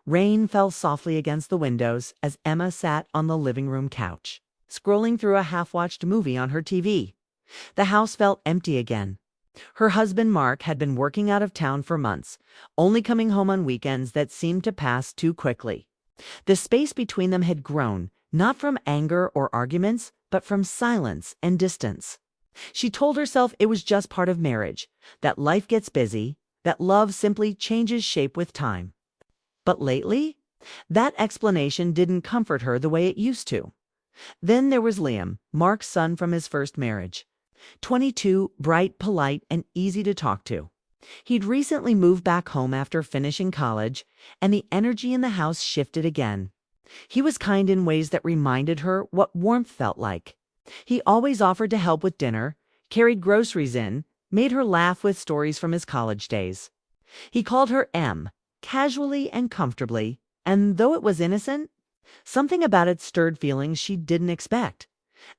Rain fell softly against the windows as Emma sat on the living room couch, scrolling through a half-watched movie on her TV. The house felt empty again. Her husband Mark had been working out of town for months, only coming home on weekends that seemed to pass too quickly. The space between them had grown, not from anger or arguments, but from silence and distance. She told herself it was just part of marriage, that life gets busy, that love simply changes shape with time. But lately, that explanation didn't comfort her the way it used to. Then there was Liam, Mark's son from his first marriage. 22, bright, polite, and easy to talk to. He'd recently moved back home after finishing college, and the energy in the house shifted again. He was kind in ways that reminded her what warmth felt like. He always offered to help with dinner, carried groceries in, made her laugh with stories from his college days. He called her M, casually and comfortably, and though it was innocent, something about it stirred feelings she didn't expect.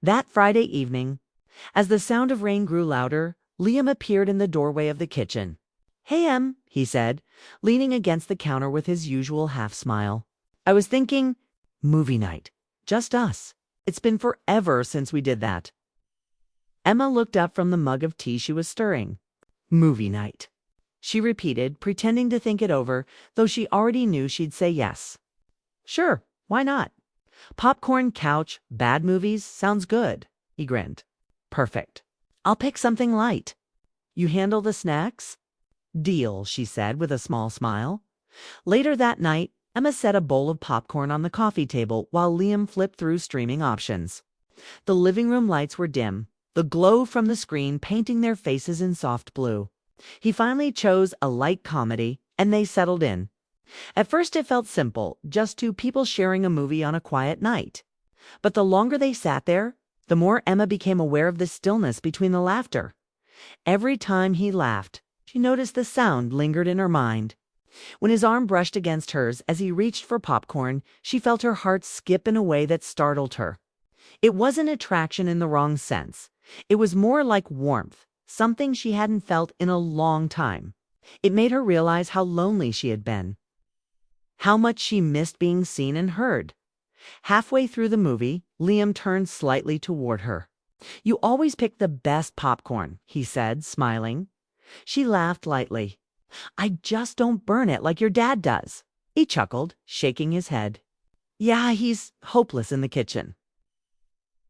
That Friday evening, as the sound of rain grew louder, Liam appeared in the doorway of the kitchen. "Hey, Em," he said, leaning against the counter with his usual half-smile. "I was thinking, movie night. Just us. It's been forever since we did that." Emma looked up from the mug of tea she was stirring. "Movie night," she repeated, pretending to think it over, though she already knew she'd say yes. "Sure, why not? Popcorn, couch, bad movies, sounds good," he grinned. "Perfect. I'll pick something light. You handle the snacks?" "Deal," she said with a small smile. Later that night, Emma set a bowl of popcorn on the coffee table while Liam flipped through streaming options. The living room lights were dim, the glow from the screen painting their faces in soft blue. He finally chose a light comedy, and they settled in. At first it felt simple, just two people sharing a movie on a quiet night. But the longer they sat there, the more Emma became aware of the stillness between the laughter. Every time he laughed, she noticed the sound lingered in her mind. When his arm brushed against hers as he reached for popcorn, she felt her heart skip in a way that startled her. It wasn't attraction in the wrong sense. It was more like warmth, something she hadn't felt in a long time. It made her realize how lonely she had been, how much she missed being seen and heard. Halfway through the movie, Liam turned slightly toward her. "You always pick the best popcorn," he said, smiling. She laughed lightly. "I just don't burn it like your dad does." He chuckled, shaking his head. "Yeah, he's hopeless in the kitchen."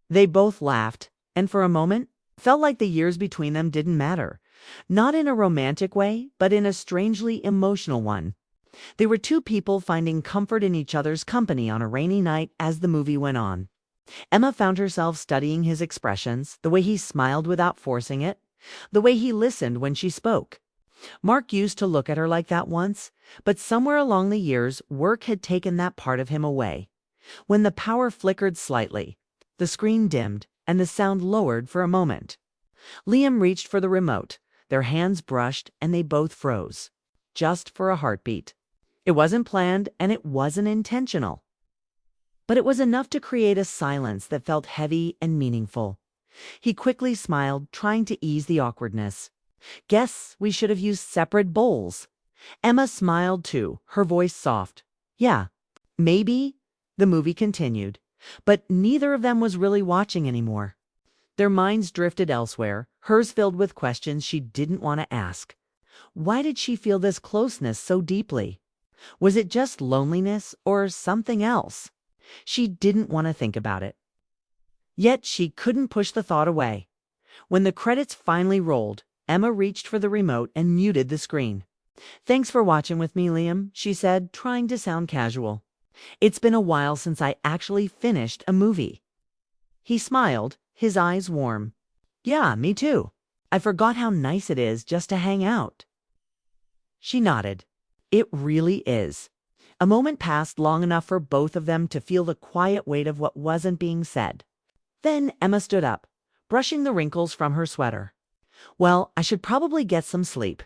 They both laughed, and for a moment, felt like the years between them didn't matter. Not in a romantic way, but in a strangely emotional one. They were two people finding comfort in each other's company on a rainy night as the movie went on. Emma found herself studying his expressions, the way he smiled without forcing it, the way he listened when she spoke. Mark used to look at her like that once, but somewhere along the years, work had taken that part of him away. When the power flickered slightly, the screen dimmed, and the sound lowered for a moment. Liam reached for the remote. Their hands brushed, and they both froze. Just for a heartbeat. It wasn't planned, and it wasn't intentional. But it was enough to create a silence that felt heavy and meaningful. He quickly smiled, trying to ease the awkwardness. "Guess we should have used separate bowls." Emma smiled too, her voice soft. "Yeah, maybe." The movie continued, but neither of them was really watching anymore. Their minds drifted elsewhere, hers filled with questions she didn't want to ask. Why did she feel this closeness so deeply? Was it just loneliness or something else? She didn't want to think about it. Yet she couldn't push the thought away. When the credits finally rolled, Emma reached for the remote and muted the screen. "Thanks for watching with me, Liam," she said, trying to sound casual. "It's been a while since I actually finished a movie." He smiled, his eyes warm. "Yeah, me too. I forgot how nice it is just to hang out." She nodded. "It really is." A moment passed long enough for both of them to feel the quiet weight of what wasn't being said. Then Emma stood up, brushing the wrinkles from her sweater. "Well, I should probably get some sleep.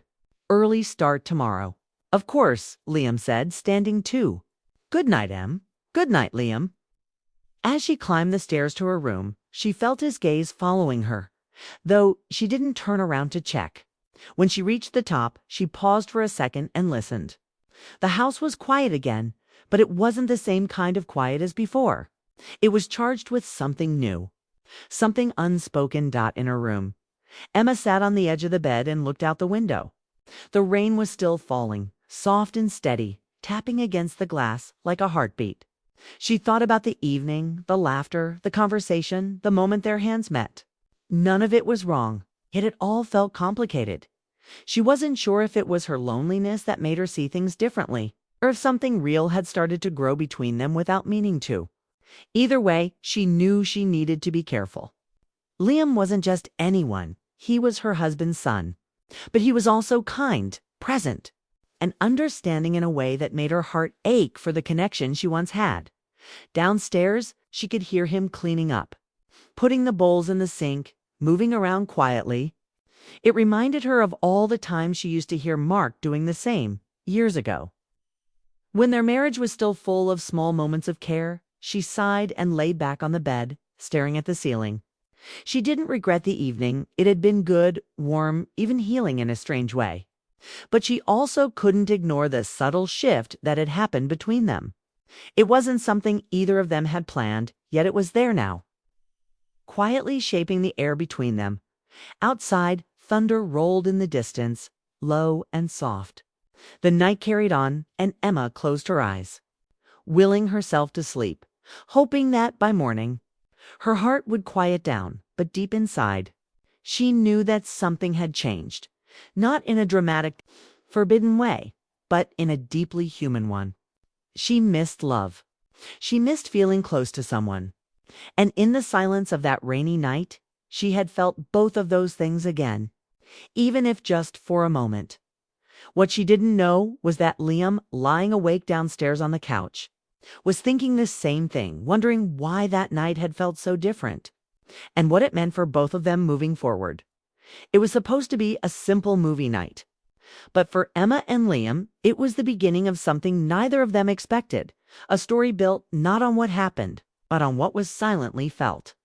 Early start tomorrow." "Of course," Liam said, standing too. "Good night, Em." "Good night, Liam." As she climbed the stairs to her room, she felt his gaze following her, though she didn't turn around to check. When she reached the top, she paused for a second and listened. The house was quiet again, But it wasn't the same kind of quiet as before. It was charged with something new, something unspoken. In her room, Emma sat on the edge of the bed and looked out the window. The rain was still falling, soft and steady, tapping against the glass like a heartbeat. She thought about the evening, the laughter, the conversation, the moment their hands met. None of it was wrong, yet it all felt complicated. She wasn't sure if it was her loneliness that made her see things differently, or if something real had started to grow between them without meaning to. Either way, she knew she needed to be careful. Liam wasn't just anyone. He was her husband's son. But he was also kind, present, and understanding in a way that made her heart ache for the connection she once had. Downstairs, she could hear him cleaning up, putting the bowls in the sink, moving around quietly. It reminded her of all the times she used to hear Mark doing the same, years ago. When their marriage was still full of small moments of care, she sighed and lay back on the bed, staring at the ceiling. She didn't regret the evening. It had been good, warm, even healing in a strange way. But she also couldn't ignore the subtle shift that had happened between them. It wasn't something either of them had planned, yet it was there now, quietly shaping the air between them. Outside, thunder rolled in the distance, low and soft. The night carried on, and Emma closed her eyes, willing herself to sleep, hoping that by morning her heart would quiet down. But deep inside, she knew that something had changed, not in a dramatic, forbidden way, but in a deeply human one. She missed love. She missed feeling close to someone. And in the silence of that rainy night, she had felt both of those things again, even if just for a moment. What she didn't know was that Liam, lying awake downstairs on the couch, was thinking the same thing, wondering why that night had felt so different, and what it meant for both of them moving forward. It was supposed to be a simple movie night, but for Emma and Liam, it was the beginning of something neither of them expected, a story built not on what happened, but on what was silently felt.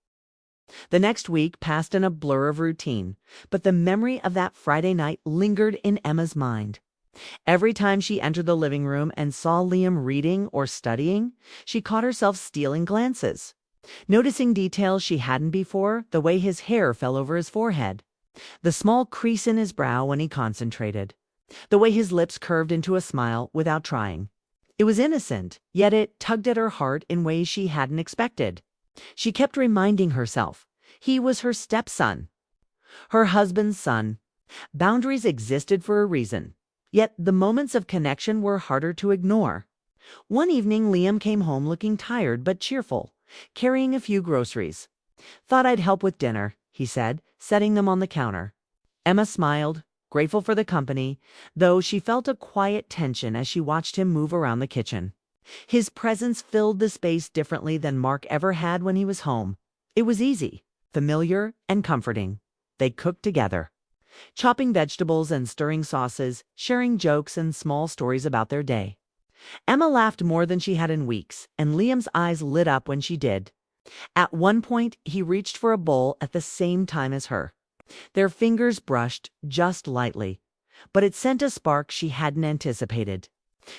The next week passed in a blur of routine, but the memory of that Friday night lingered in Emma's mind. Every time she entered the living room and saw Liam reading or studying, she caught herself stealing glances, noticing details she hadn't before, the way his hair fell over his forehead, the small crease in his brow when he concentrated, the way his lips curved into a smile without trying. It was innocent, yet it tugged at her heart in ways she hadn't expected. She kept reminding herself, he was her stepson, her husband's son. Boundaries existed for a reason. Yet the moments of connection were harder to ignore. One evening, Liam came home looking tired but cheerful, carrying a few groceries. "Thought I'd help with dinner," he said, setting them on the counter. Emma smiled, grateful for the company, though she felt a quiet tension as she watched him move around the kitchen. His presence filled the space differently than Mark ever had when he was home. It was easy, familiar, and comforting. They cooked together, chopping vegetables and stirring sauces, sharing jokes and small stories about their day. Emma laughed more than she had in weeks, and Liam's eyes lit up when she did. At one point, he reached for a bowl at the same time as her. Their fingers brushed just lightly, but it sent a spark she hadn't anticipated.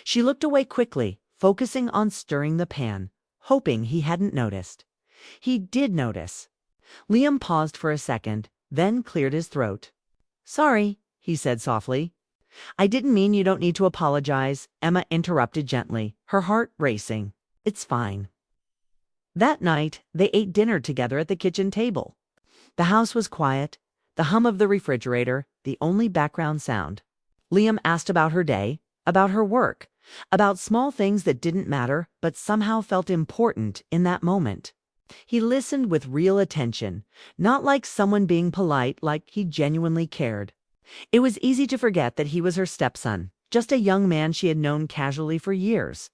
She looked away quickly, focusing on stirring the pan, hoping he hadn't noticed. He did notice. Liam paused for a second, then cleared his throat. "Sorry," he said softly. "I didn't mean you don't need to apologize," Emma interrupted gently, her heart racing. "It's fine." That night, they ate dinner together at the kitchen table. The house was quiet, the hum of the refrigerator, the only background sound. Liam asked about her day, about her work, about small things that didn't matter but somehow felt important in that moment. He listened with real attention, not like someone being polite, like he genuinely cared. It was easy to forget that he was her stepson, just a young man she had known casually for years.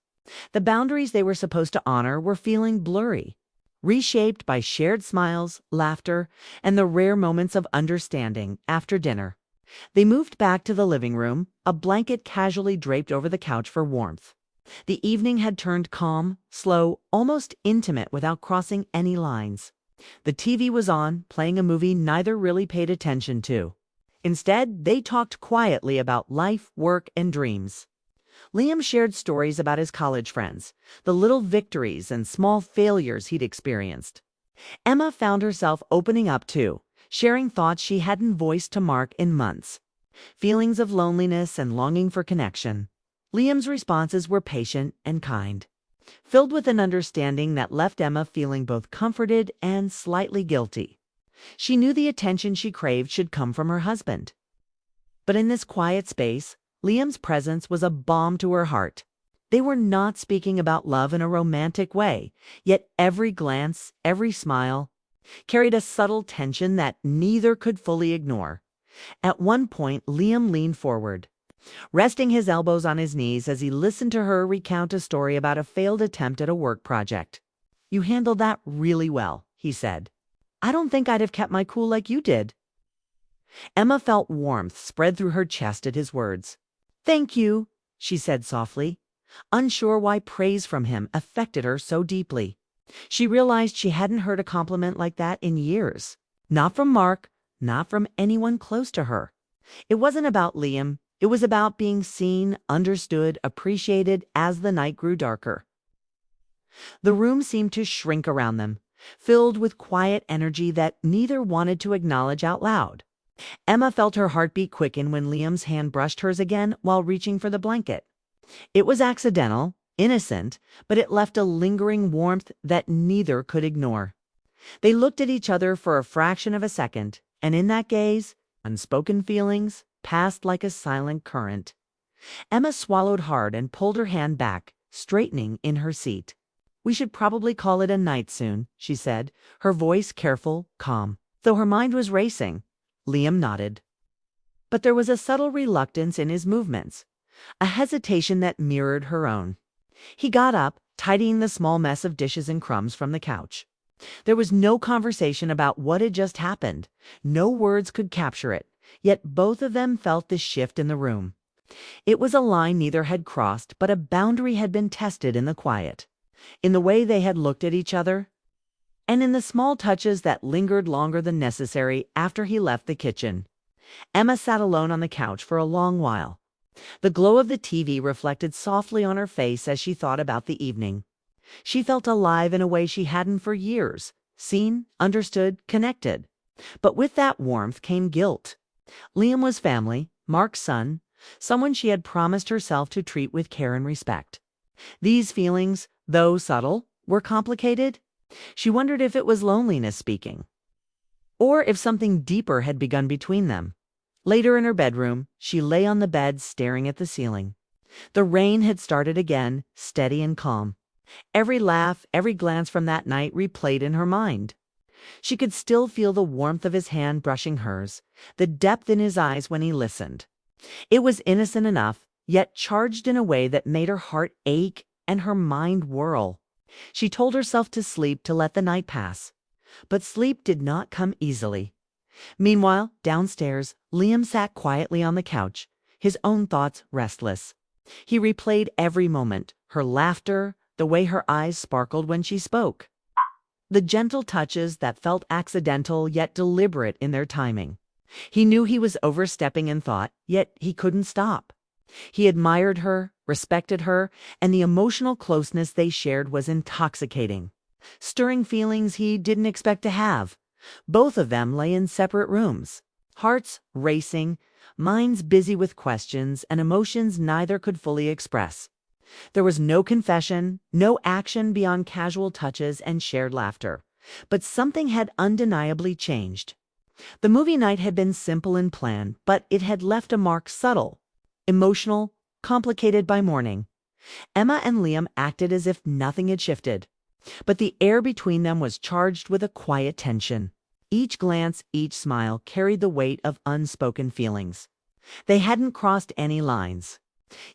The boundaries they were supposed to honor were feeling blurry, reshaped by shared smiles, laughter, and the rare moments of understanding after dinner. They moved back to the living room, a blanket casually draped over the couch for warmth. The evening had turned calm, slow, almost intimate without crossing any lines. The TV was on, playing a movie neither really paid attention to. Instead, they talked quietly about life, work, and dreams. Liam shared stories about his college friends, the little victories and small failures he'd experienced. Emma found herself opening up too, sharing thoughts she hadn't voiced to Mark in months. Feelings of loneliness and longing for connection. Liam's responses were patient and kind, filled with an understanding that left Emma feeling both comforted and slightly guilty. She knew the attention she craved should come from her husband. But in this quiet space, Liam's presence was a balm to her heart. They were not speaking about love in a romantic way, yet every glance, every smile, carried a subtle tension that neither could fully ignore. At one point, Liam leaned forward, resting his elbows on his knees as he listened to her recount a story about a failed attempt at a work project. "You handled that really well," he said. "I don't think I'd have kept my cool like you did." Emma felt warmth spread through her chest at his words. "Thank you," she said softly, unsure why praise from him affected her so deeply. She realized she hadn't heard a compliment like that in years. Not from Mark, not from anyone close to her. It wasn't about Liam. It was about being seen, understood, appreciated as the night grew darker. The room seemed to shrink around them, filled with quiet energy that neither wanted to acknowledge out loud. Emma felt her heartbeat quicken when Liam's hand brushed hers again while reaching for the blanket. It was accidental, innocent, but it left a lingering warmth that neither could ignore. They looked at each other for a fraction of a second, and in that gaze, unspoken feelings passed like a silent current. Emma swallowed hard and pulled her hand back, straightening in her seat. "We should probably call it a night soon," she said, her voice careful, calm, though her mind was racing. Liam nodded. But there was a subtle reluctance in his movements, a hesitation that mirrored her own. He got up, tidying the small mess of dishes and crumbs from the couch. There was no conversation about what had just happened. No words could capture it, yet both of them felt the shift in the room. It was a line neither had crossed, but a boundary had been tested in the quiet, in the way they had looked at each other, and in the small touches that lingered longer than necessary after he left the kitchen. Emma sat alone on the couch for a long while. The glow of the TV reflected softly on her face as she thought about the evening. She felt alive in a way she hadn't for years, seen, understood, connected. But with that warmth came guilt. Liam was family, Mark's son, someone she had promised herself to treat with care and respect. These feelings, though subtle, were complicated. She wondered if it was loneliness speaking, or if something deeper had begun between them. Later in her bedroom, she lay on the bed staring at the ceiling. The rain had started again, steady and calm. Every laugh, every glance from that night replayed in her mind. She could still feel the warmth of his hand brushing hers, the depth in his eyes when he listened. It was innocent enough, yet charged in a way that made her heart ache and her mind whirl. She told herself to sleep to let the night pass, but sleep did not come easily. Meanwhile, downstairs, Liam sat quietly on the couch, his own thoughts restless. He replayed every moment, her laughter, the way her eyes sparkled when she spoke, the gentle touches that felt accidental yet deliberate in their timing. He knew he was overstepping in thought, yet he couldn't stop. He admired her, respected her, and the emotional closeness they shared was intoxicating, stirring feelings he didn't expect to have. Both of them lay in separate rooms, hearts racing, minds busy with questions and emotions neither could fully express. There was no confession, no action beyond casual touches and shared laughter. But something had undeniably changed. The movie night had been simple in plan, but it had left a mark subtle, emotional, complicated by morning. Emma and Liam acted as if nothing had shifted, but the air between them was charged with a quiet tension. Each glance, each smile carried the weight of unspoken feelings. They hadn't crossed any lines.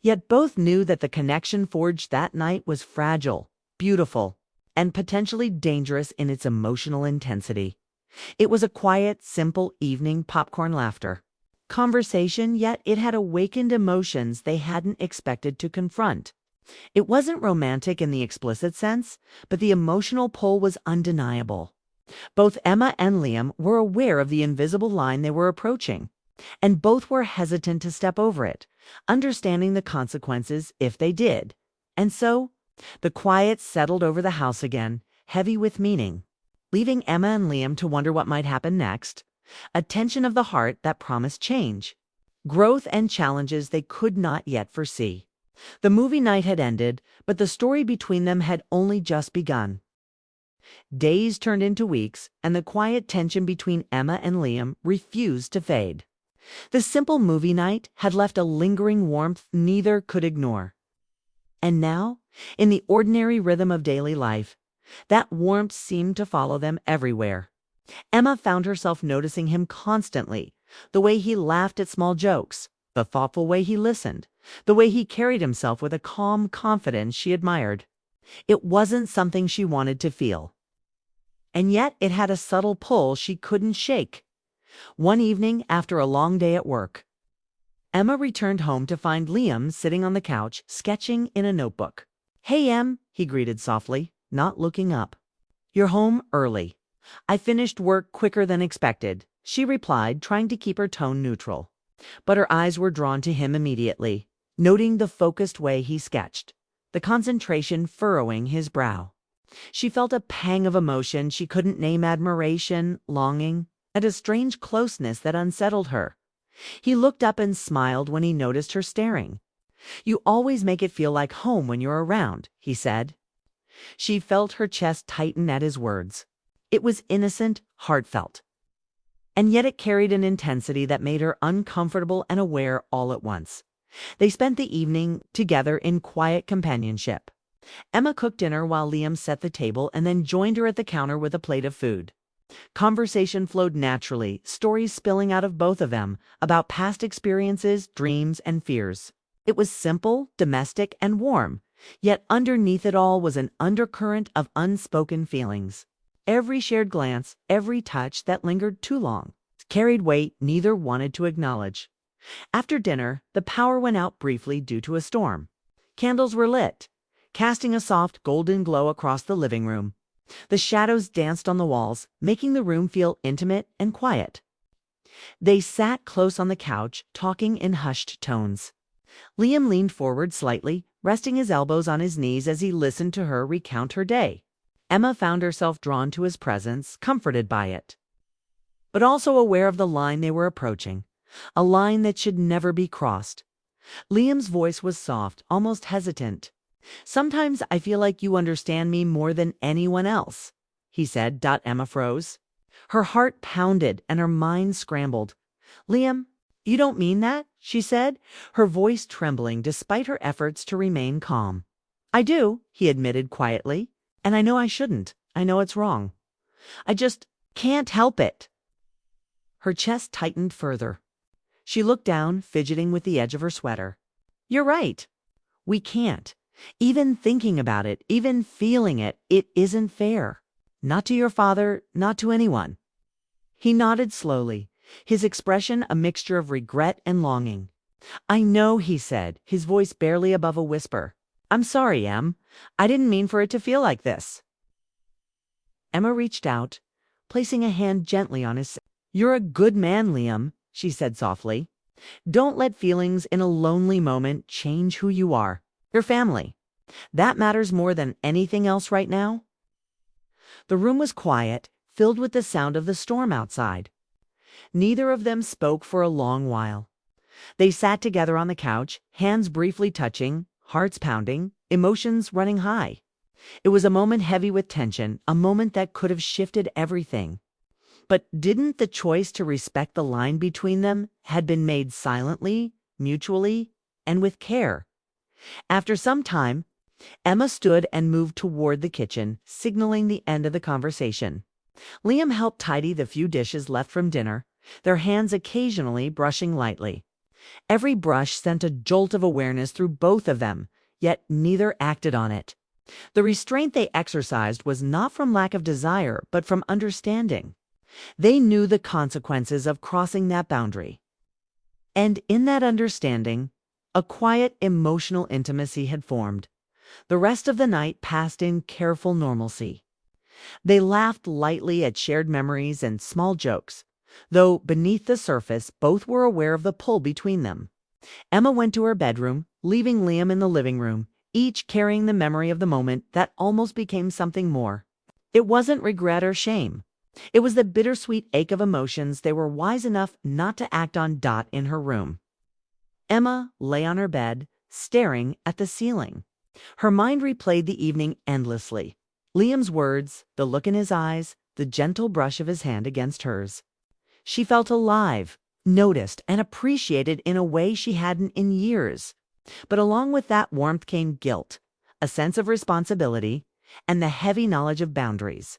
Yet both knew that the connection forged that night was fragile, beautiful, and potentially dangerous in its emotional intensity. It was a quiet, simple evening, popcorn laughter. Conversation, yet it had awakened emotions they hadn't expected to confront. It wasn't romantic in the explicit sense, but the emotional pull was undeniable. Both Emma and Liam were aware of the invisible line they were approaching. and both were hesitant to step over it, understanding the consequences if they did. And so, the quiet settled over the house again, heavy with meaning, leaving Emma and Liam to wonder what might happen next, a tension of the heart that promised change, growth and challenges they could not yet foresee. The movie night had ended, but the story between them had only just begun. Days turned into weeks, and the quiet tension between Emma and Liam refused to fade. The simple movie night had left a lingering warmth neither could ignore. And now, in the ordinary rhythm of daily life, that warmth seemed to follow them everywhere. Emma found herself noticing him constantly, the way he laughed at small jokes, the thoughtful way he listened, the way he carried himself with a calm confidence she admired. It wasn't something she wanted to feel. And yet it had a subtle pull she couldn't shake. One evening after a long day at work, Emma returned home to find Liam sitting on the couch, sketching in a notebook. "Hey, Em," he greeted softly, not looking up. "You're home early. I finished work quicker than expected," she replied, trying to keep her tone neutral. But her eyes were drawn to him immediately, noting the focused way he sketched, the concentration furrowing his brow. She felt a pang of emotion she couldn't name, admiration, longing, and a strange closeness that unsettled her. He looked up and smiled when he noticed her staring. "You always make it feel like home when you're around," he said. She felt her chest tighten at his words. It was innocent, heartfelt. And yet it carried an intensity that made her uncomfortable and aware all at once. They spent the evening together in quiet companionship. Emma cooked dinner while Liam set the table and then joined her at the counter with a plate of food. Conversation flowed naturally, stories spilling out of both of them about past experiences, dreams, and fears. It was simple, domestic, and warm, yet underneath it all was an undercurrent of unspoken feelings. Every shared glance, every touch that lingered too long, carried weight neither wanted to acknowledge. After dinner, the power went out briefly due to a storm. Candles were lit, casting a soft golden glow across the living room. The shadows danced on the walls, making the room feel intimate and quiet. They sat close on the couch, talking in hushed tones. Liam leaned forward slightly, resting his elbows on his knees as he listened to her recount her day. Emma found herself drawn to his presence, comforted by it, but also aware of the line they were approaching, a line that should never be crossed. Liam's voice was soft, almost hesitant. "Sometimes I feel like you understand me more than anyone else," he said. Emma froze. Her heart pounded and her mind scrambled. "Liam, you don't mean that?" she said, her voice trembling despite her efforts to remain calm. "I do," he admitted quietly, "and I know I shouldn't. I know it's wrong. I just can't help it." Her chest tightened further. She looked down, fidgeting with the edge of her sweater. "You're right. We can't. Even thinking about it, even feeling it, it isn't fair. Not to your father, not to anyone." He nodded slowly, his expression a mixture of regret and longing. "I know," he said, his voice barely above a whisper. "I'm sorry, Em. I didn't mean for it to feel like this." Emma reached out, placing a hand gently on his. "You're a good man, Liam," she said softly. "Don't let feelings in a lonely moment change who you are. Your family. That matters more than anything else right now." The room was quiet, filled with the sound of the storm outside. Neither of them spoke for a long while. They sat together on the couch, hands briefly touching, hearts pounding, emotions running high. It was a moment heavy with tension, a moment that could have shifted everything. But didn't the choice to respect the line between them had been made silently, mutually, and with care? After some time, Emma stood and moved toward the kitchen, signaling the end of the conversation. Liam helped tidy the few dishes left from dinner, their hands occasionally brushing lightly. Every brush sent a jolt of awareness through both of them, yet neither acted on it. The restraint they exercised was not from lack of desire, but from understanding. They knew the consequences of crossing that boundary. And in that understanding, a quiet, emotional intimacy had formed. The rest of the night passed in careful normalcy. They laughed lightly at shared memories and small jokes, though beneath the surface both were aware of the pull between them. Emma went to her bedroom, leaving Liam in the living room, each carrying the memory of the moment that almost became something more. It wasn't regret or shame. It was the bittersweet ache of emotions they were wise enough not to act on. In her room, Emma lay on her bed, staring at the ceiling. Her mind replayed the evening endlessly. Liam's words, the look in his eyes, the gentle brush of his hand against hers. She felt alive, noticed, and appreciated in a way she hadn't in years. But along with that warmth came guilt, a sense of responsibility, and the heavy knowledge of boundaries.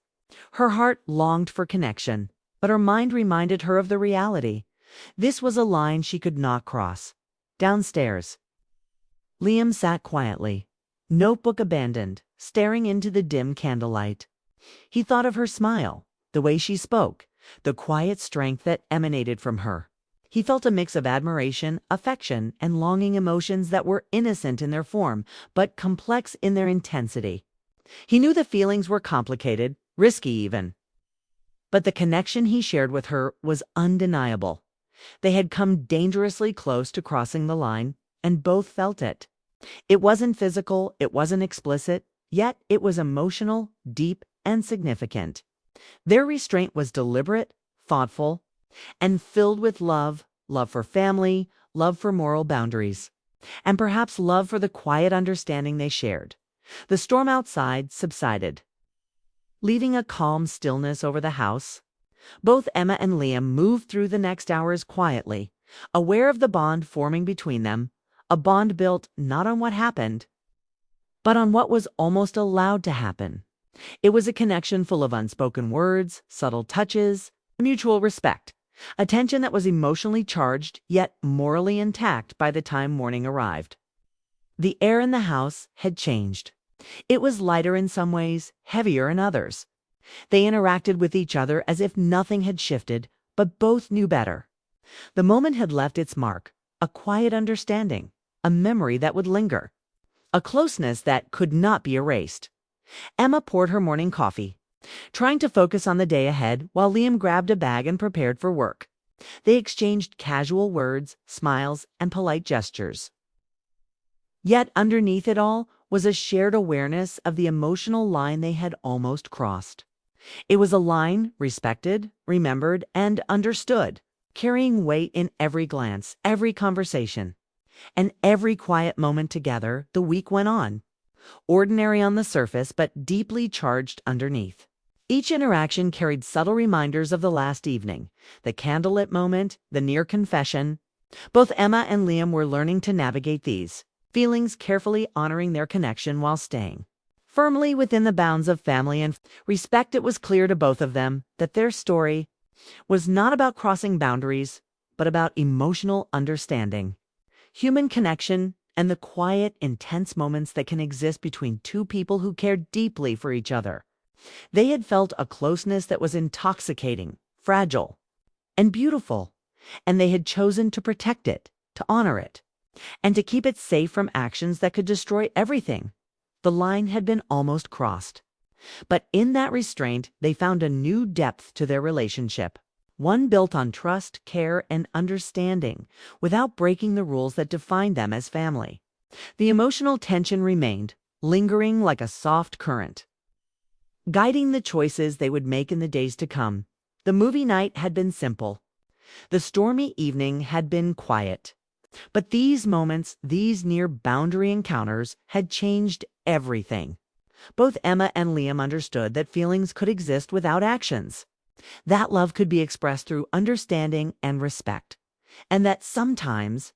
Her heart longed for connection, but her mind reminded her of the reality. This was a line she could not cross. Downstairs, Liam sat quietly, notebook abandoned, staring into the dim candlelight. He thought of her smile, the way she spoke, the quiet strength that emanated from her. He felt a mix of admiration, affection, and longing, emotions that were innocent in their form, but complex in their intensity. He knew the feelings were complicated, risky even. But the connection he shared with her was undeniable. They had come dangerously close to crossing the line, and both felt it. It wasn't physical, it wasn't explicit, yet it was emotional, deep, and significant. Their restraint was deliberate, thoughtful, and filled with love, love for family, love for moral boundaries, and perhaps love for the quiet understanding they shared. The storm outside subsided, leaving a calm stillness over the house. Both Emma and Liam moved through the next hours quietly, aware of the bond forming between them, a bond built not on what happened, but on what was almost allowed to happen. It was a connection full of unspoken words, subtle touches, mutual respect, a tension that was emotionally charged yet morally intact by the time morning arrived. The air in the house had changed. It was lighter in some ways, heavier in others. They interacted with each other as if nothing had shifted, but both knew better. The moment had left its mark, a quiet understanding, a memory that would linger, a closeness that could not be erased. Emma poured her morning coffee, trying to focus on the day ahead while Liam grabbed a bag and prepared for work. They exchanged casual words, smiles, and polite gestures. Yet underneath it all was a shared awareness of the emotional line they had almost crossed. It was a line respected, remembered, and understood, carrying weight in every glance, every conversation, and every quiet moment together. The week went on, ordinary on the surface but deeply charged underneath. Each interaction carried subtle reminders of the last evening, the candlelit moment, the near confession. Both Emma and Liam were learning to navigate these feelings, carefully honoring their connection while staying firmly within the bounds of family and respect. It was clear to both of them that their story was not about crossing boundaries, but about emotional understanding, human connection, and the quiet, intense moments that can exist between two people who care deeply for each other. They had felt a closeness that was intoxicating, fragile, and beautiful, and they had chosen to protect it, to honor it, and to keep it safe from actions that could destroy everything. The line had been almost crossed. But in that restraint, they found a new depth to their relationship, one built on trust, care, and understanding, without breaking the rules that defined them as family. The emotional tension remained, lingering like a soft current, guiding the choices they would make in the days to come. The movie night had been simple. The stormy evening had been quiet. But these moments, these near-boundary encounters, had changed everything. Both Emma and Liam understood that feelings could exist without actions, that love could be expressed through understanding and respect, and that sometimes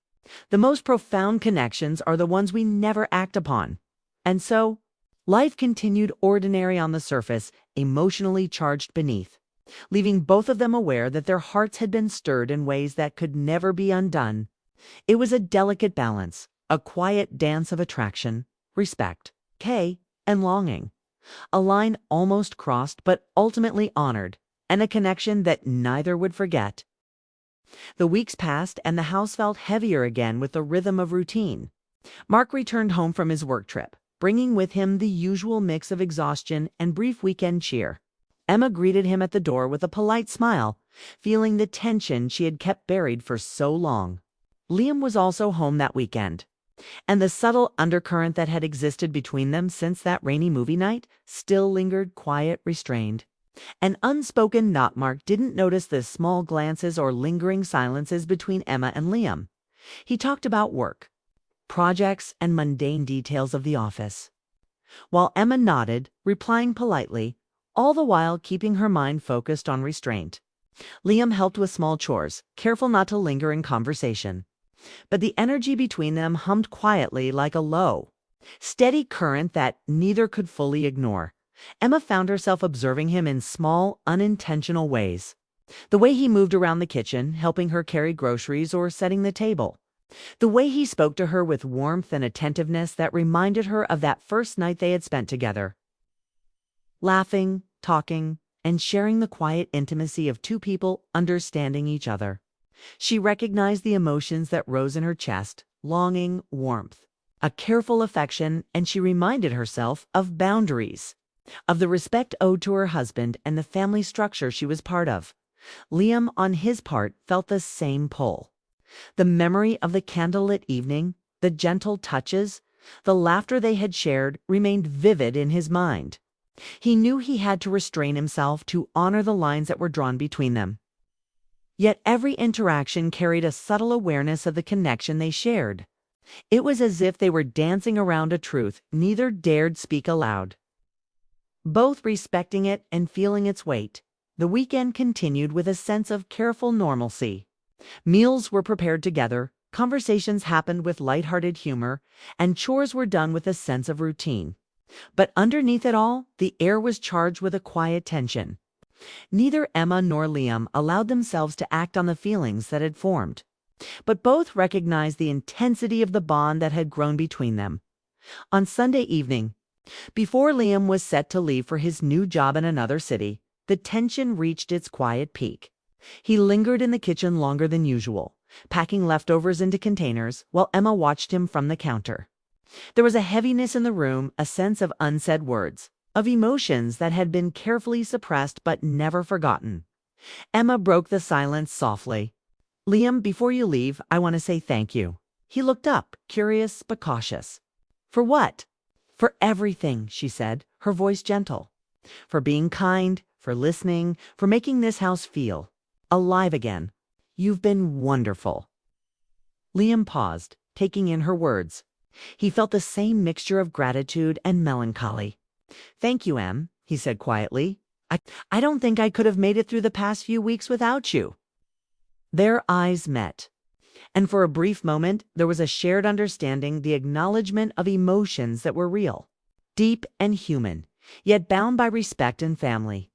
the most profound connections are the ones we never act upon. And so, life continued ordinary on the surface, emotionally charged beneath, leaving both of them aware that their hearts had been stirred in ways that could never be undone. It was a delicate balance, a quiet dance of attraction, respect, and longing, a line almost crossed but ultimately honored, and a connection that neither would forget. The weeks passed and the house felt heavier again with the rhythm of routine. Mark returned home from his work trip, bringing with him the usual mix of exhaustion and brief weekend cheer. Emma greeted him at the door with a polite smile, feeling the tension she had kept buried for so long. Liam was also home that weekend, and the subtle undercurrent that had existed between them since that rainy movie night still lingered, quiet, restrained. An unspoken knot. Mark didn't notice the small glances or lingering silences between Emma and Liam. He talked about work, projects, and mundane details of the office, while Emma nodded, replying politely, all the while keeping her mind focused on restraint. Liam helped with small chores, careful not to linger in conversation. But the energy between them hummed quietly like a low, steady current that neither could fully ignore. Emma found herself observing him in small, unintentional ways. The way he moved around the kitchen, helping her carry groceries or setting the table. The way he spoke to her with warmth and attentiveness that reminded her of that first night they had spent together. Laughing, talking, and sharing the quiet intimacy of two people understanding each other. She recognized the emotions that rose in her chest, longing, warmth, a careful affection, and she reminded herself of boundaries, of the respect owed to her husband and the family structure she was part of. Liam, on his part, felt the same pull. The memory of the candlelit evening, the gentle touches, the laughter they had shared remained vivid in his mind. He knew he had to restrain himself to honor the lines that were drawn between them. Yet every interaction carried a subtle awareness of the connection they shared. It was as if they were dancing around a truth neither dared speak aloud, both respecting it and feeling its weight. The weekend continued with a sense of careful normalcy. Meals were prepared together, conversations happened with lighthearted humor, and chores were done with a sense of routine. But underneath it all, the air was charged with a quiet tension. Neither Emma nor Liam allowed themselves to act on the feelings that had formed, but both recognized the intensity of the bond that had grown between them. On Sunday evening, before Liam was set to leave for his new job in another city, the tension reached its quiet peak. He lingered in the kitchen longer than usual, packing leftovers into containers while Emma watched him from the counter. There was a heaviness in the room, a sense of unsaid words, of emotions that had been carefully suppressed but never forgotten. Emma broke the silence softly. "Liam, before you leave, I want to say thank you." He looked up, curious but cautious. "For what?" "For everything," she said, her voice gentle. "For being kind, for listening, for making this house feel alive again. You've been wonderful." Liam paused, taking in her words. He felt the same mixture of gratitude and melancholy. "Thank you, Em," he said quietly. I don't think I could have made it through the past few weeks without you." Their eyes met, and for a brief moment there was a shared understanding, the acknowledgement of emotions that were real, deep and human, yet bound by respect and family.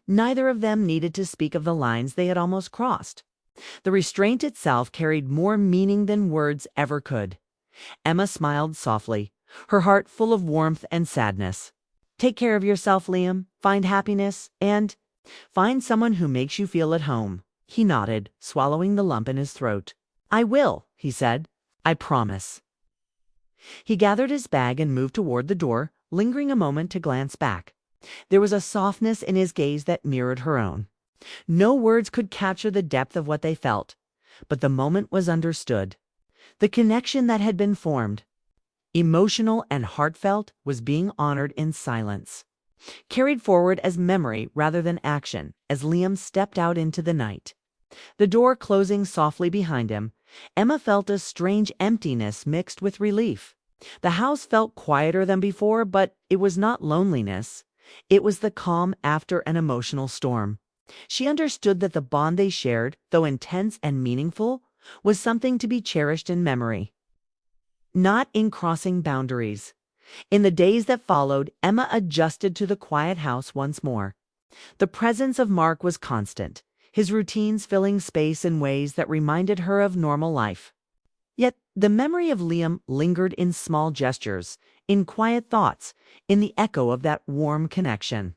Neither of them needed to speak of the lines they had almost crossed. The restraint itself carried more meaning than words ever could. Emma smiled softly, her heart full of warmth and sadness. "Take care of yourself, Liam. Find happiness, and find someone who makes you feel at home." He nodded, swallowing the lump in his throat. "I will," he said. "I promise." He gathered his bag and moved toward the door, lingering a moment to glance back. There was a softness in his gaze that mirrored her own. No words could capture the depth of what they felt, but the moment was understood. The connection that had been formed, emotional and heartfelt, was being honored in silence, carried forward as memory rather than action as Liam stepped out into the night. The door closing softly behind him, Emma felt a strange emptiness mixed with relief. The house felt quieter than before, but it was not loneliness. It was the calm after an emotional storm. She understood that the bond they shared, though intense and meaningful, was something to be cherished in memory, not in crossing boundaries. In the days that followed, Emma adjusted to the quiet house once more. The presence of Mark was constant, his routines filling space in ways that reminded her of normal life. Yet the memory of Liam lingered in small gestures, in quiet thoughts, in the echo of that warm connection.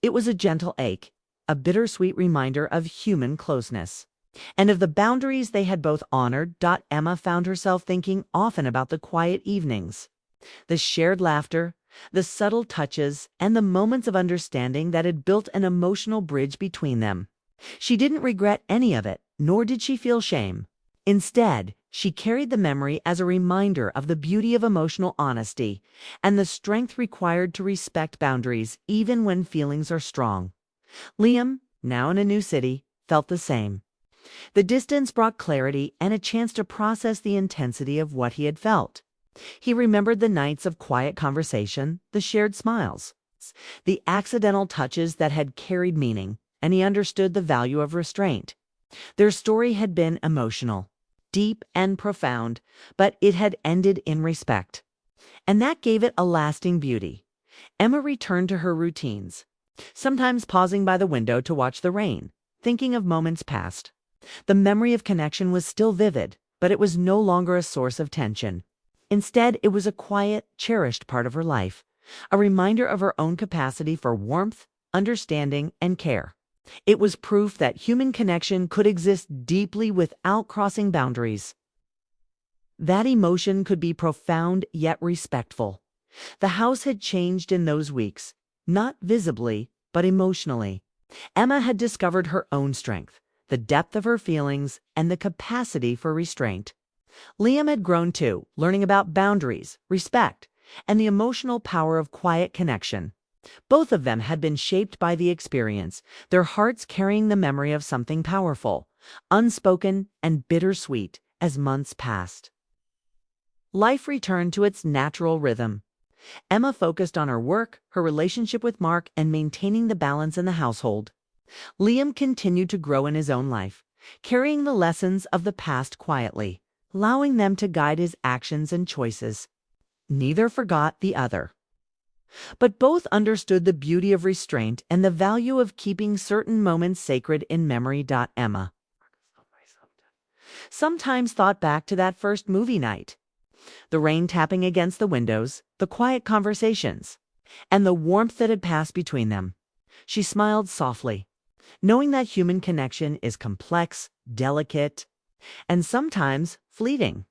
It was a gentle ache, a bittersweet reminder of human closeness, and of the boundaries they had both honored. Emma found herself thinking often about the quiet evenings, the shared laughter, the subtle touches, and the moments of understanding that had built an emotional bridge between them. She didn't regret any of it, nor did she feel shame. Instead, she carried the memory as a reminder of the beauty of emotional honesty and the strength required to respect boundaries even when feelings are strong. Liam, now in a new city, felt the same. The distance brought clarity and a chance to process the intensity of what he had felt. He remembered the nights of quiet conversation, the shared smiles, the accidental touches that had carried meaning, and he understood the value of restraint. Their story had been emotional, deep and profound, but it had ended in respect. And that gave it a lasting beauty. Emma returned to her routines, sometimes pausing by the window to watch the rain, thinking of moments past. The memory of connection was still vivid, but it was no longer a source of tension. Instead, it was a quiet, cherished part of her life, a reminder of her own capacity for warmth, understanding, and care. It was proof that human connection could exist deeply without crossing boundaries. That emotion could be profound yet respectful. The house had changed in those weeks, not visibly, but emotionally. Emma had discovered her own strength, the depth of her feelings, and the capacity for restraint. Liam had grown too, learning about boundaries, respect, and the emotional power of quiet connection. Both of them had been shaped by the experience, their hearts carrying the memory of something powerful, unspoken and bittersweet as months passed. Life returned to its natural rhythm. Emma focused on her work, her relationship with Mark, and maintaining the balance in the household. Liam continued to grow in his own life, carrying the lessons of the past quietly, allowing them to guide his actions and choices. Neither forgot the other. But both understood the beauty of restraint and the value of keeping certain moments sacred in memory. Emma sometimes thought back to that first movie night, the rain tapping against the windows, the quiet conversations, and the warmth that had passed between them. She smiled softly, knowing that human connection is complex, delicate, and sometimes fleeting,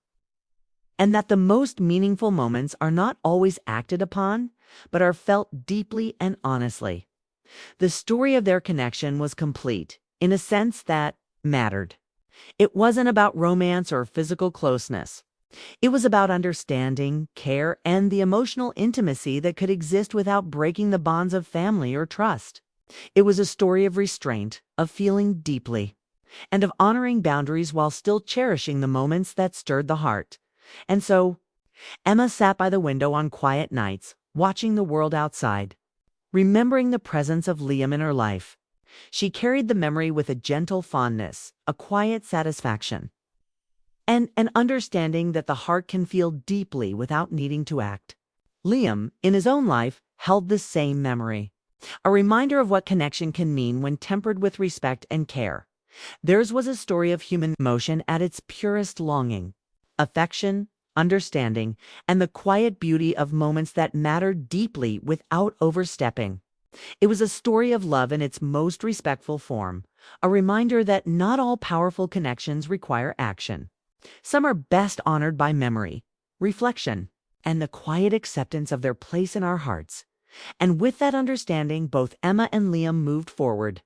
and that the most meaningful moments are not always acted upon, but are felt deeply and honestly. The story of their connection was complete, in a sense that mattered. It wasn't about romance or physical closeness. It was about understanding, care, and the emotional intimacy that could exist without breaking the bonds of family or trust. It was a story of restraint, of feeling deeply, and of honoring boundaries while still cherishing the moments that stirred the heart. And so, Emma sat by the window on quiet nights, watching the world outside, remembering the presence of Liam in her life. She carried the memory with a gentle fondness, a quiet satisfaction, and an understanding that the heart can feel deeply without needing to act. Liam, in his own life, held the same memory, a reminder of what connection can mean when tempered with respect and care. Theirs was a story of human emotion at its purest, longing, affection, understanding, and the quiet beauty of moments that mattered deeply without overstepping. It was a story of love in its most respectful form, a reminder that not all powerful connections require action. Some are best honored by memory, reflection, and the quiet acceptance of their place in our hearts. And with that understanding, both Emma and Liam moved forward,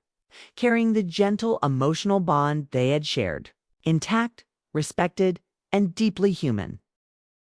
carrying the gentle emotional bond they had shared, intact, respected, and deeply human.